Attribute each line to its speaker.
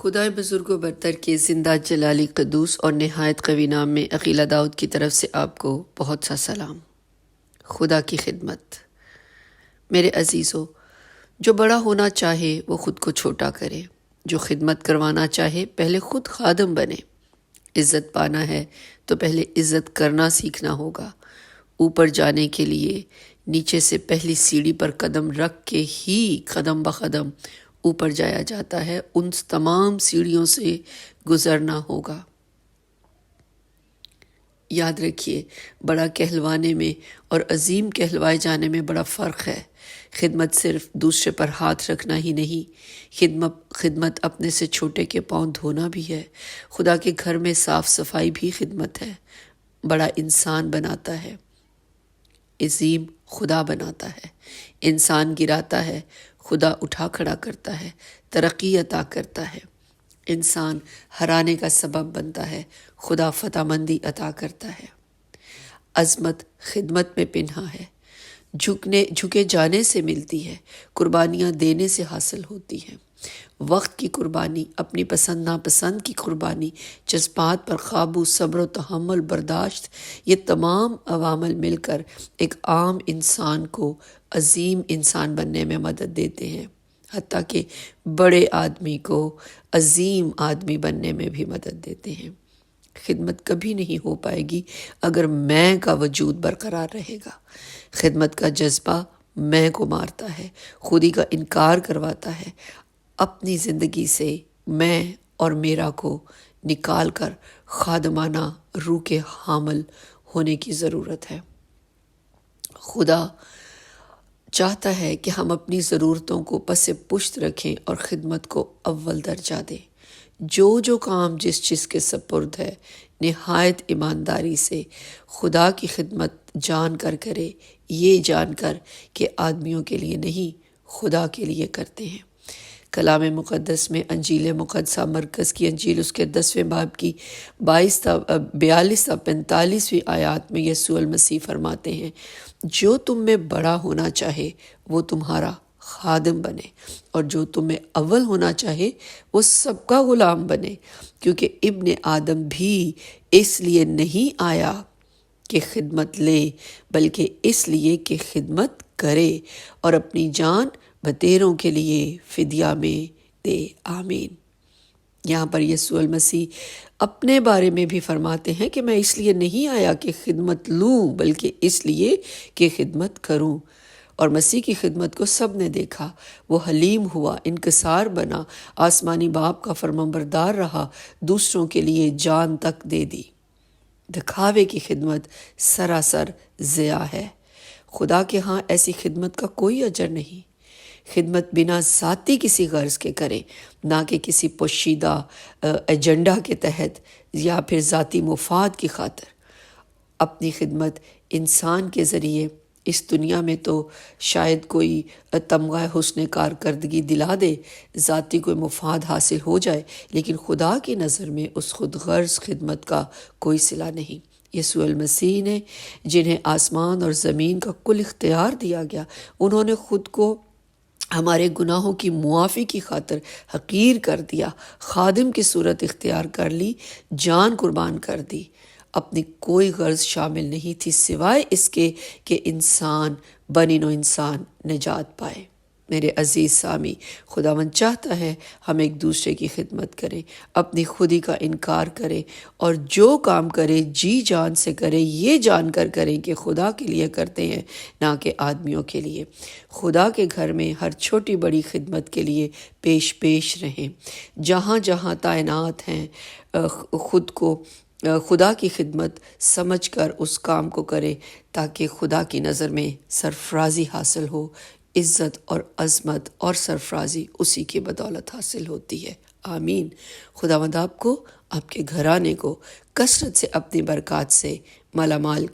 Speaker 1: خدائے بزرگ و برتر کے زندہ جلالی قدوس اور نہایت قوی نام میں عقیلہ داؤد کی طرف سے آپ کو بہت سا سلام۔ خدا کی خدمت۔ میرے عزیزو، جو بڑا ہونا چاہے وہ خود کو چھوٹا کرے، جو خدمت کروانا چاہے پہلے خود خادم بنے۔ عزت پانا ہے تو پہلے عزت کرنا سیکھنا ہوگا۔ اوپر جانے کے لیے نیچے سے پہلی سیڑھی پر قدم رکھ کے ہی قدم بقدم اوپر جایا جاتا ہے، ان تمام سیڑھیوں سے گزرنا ہوگا۔ یاد رکھیے، بڑا کہلوانے میں اور عظیم کہلوائے جانے میں بڑا فرق ہے۔ خدمت صرف دوسرے پر ہاتھ رکھنا ہی نہیں، خدمت اپنے سے چھوٹے کے پاؤں دھونا بھی ہے۔ خدا کے گھر میں صاف صفائی بھی خدمت ہے۔ بڑا انسان بناتا ہے، عظیم خدا بناتا ہے۔ انسان گراتا ہے، خدا اٹھا کھڑا کرتا ہے، ترقی عطا کرتا ہے۔ انسان ہرانے کا سبب بنتا ہے، خدا فتح مندی عطا کرتا ہے۔ عظمت خدمت میں پنہا ہے، جھکے جانے سے ملتی ہے، قربانیاں دینے سے حاصل ہوتی ہیں۔ وقت کی قربانی، اپنی پسند ناپسند کی قربانی، جذبات پر قابو، صبر و تحمل، برداشت، یہ تمام عوامل مل کر ایک عام انسان کو عظیم انسان بننے میں مدد دیتے ہیں، حتیٰ کہ بڑے آدمی کو عظیم آدمی بننے میں بھی مدد دیتے ہیں۔ خدمت کبھی نہیں ہو پائے گی اگر میں کا وجود برقرار رہے گا۔ خدمت کا جذبہ میں کو مارتا ہے، خودی کا انکار کرواتا ہے۔ اپنی زندگی سے میں اور میرا کو نکال کر خادمانہ روح کے حامل ہونے کی ضرورت ہے۔ خدا چاہتا ہے کہ ہم اپنی ضرورتوں کو پس پشت رکھیں اور خدمت کو اول درجہ دیں۔ جو کام جس چیز کے سپرد ہے، نہایت ایمانداری سے خدا کی خدمت جان کر کرے، یہ جان کر کہ آدمیوں کے لیے نہیں، خدا کے لیے کرتے ہیں۔ کلام مقدس میں انجیل مقدسہ مرکز کی انجیل اس کے 10ویں باب کی 42 تا 45ویں آیات میں یسوع المسیح فرماتے ہیں، جو تم میں بڑا ہونا چاہے وہ تمہارا خادم بنے، اور جو تم میں اول ہونا چاہے وہ سب کا غلام بنے، کیونکہ ابن آدم بھی اس لیے نہیں آیا کہ خدمت لے، بلکہ اس لیے کہ خدمت کرے اور اپنی جان بتیروں کے لیے فدیہ میں دے۔ آمین۔ یہاں پر یسوع المسیح اپنے بارے میں بھی فرماتے ہیں کہ میں اس لیے نہیں آیا کہ خدمت لوں، بلکہ اس لیے کہ خدمت کروں۔ اور مسیح کی خدمت کو سب نے دیکھا، وہ حلیم ہوا، انکسار بنا، آسمانی باپ کا فرمانبردار رہا، دوسروں کے لیے جان تک دے دی۔ دکھاوے کی خدمت سراسر ضیاع ہے۔ خدا کے ہاں ایسی خدمت کا کوئی اجر نہیں۔ خدمت بنا ذاتی کسی غرض کے کرے، نہ کہ کسی پوشیدہ ایجنڈا کے تحت یا پھر ذاتی مفاد کی خاطر۔ اپنی خدمت انسان کے ذریعے اس دنیا میں تو شاید کوئی تمغہ حسن کارکردگی دلا دے، ذاتی کوئی مفاد حاصل ہو جائے، لیکن خدا کی نظر میں اس خود غرض خدمت کا کوئی صلہ نہیں۔ یسوع المسیح نے، جنہیں آسمان اور زمین کا کل اختیار دیا گیا، انہوں نے خود کو ہمارے گناہوں کی معافی کی خاطر حقیر کر دیا، خادم کی صورت اختیار کر لی، جان قربان کر دی۔ اپنی کوئی غرض شامل نہیں تھی سوائے اس کے کہ انسان بنی نوع انسان نجات پائے۔ میرے عزیز سامی، خداوند چاہتا ہے ہم ایک دوسرے کی خدمت کریں، اپنی خودی کا انکار کریں، اور جو کام کرے جی جان سے کرے، یہ جان کر کریں کہ خدا کے لیے کرتے ہیں، نہ کہ آدمیوں کے لیے۔ خدا کے گھر میں ہر چھوٹی بڑی خدمت کے لیے پیش رہیں۔ جہاں جہاں تعینات ہیں، خود کو خدا کی خدمت سمجھ کر اس کام کو کرے، تاکہ خدا کی نظر میں سرفرازی حاصل ہو۔ عزت اور عظمت اور سرفرازی اسی کی بدولت حاصل ہوتی ہے۔ آمین۔ خداوند آپ کو، آپ کے گھرانے کو کثرت سے اپنی برکات سے مالا مال کر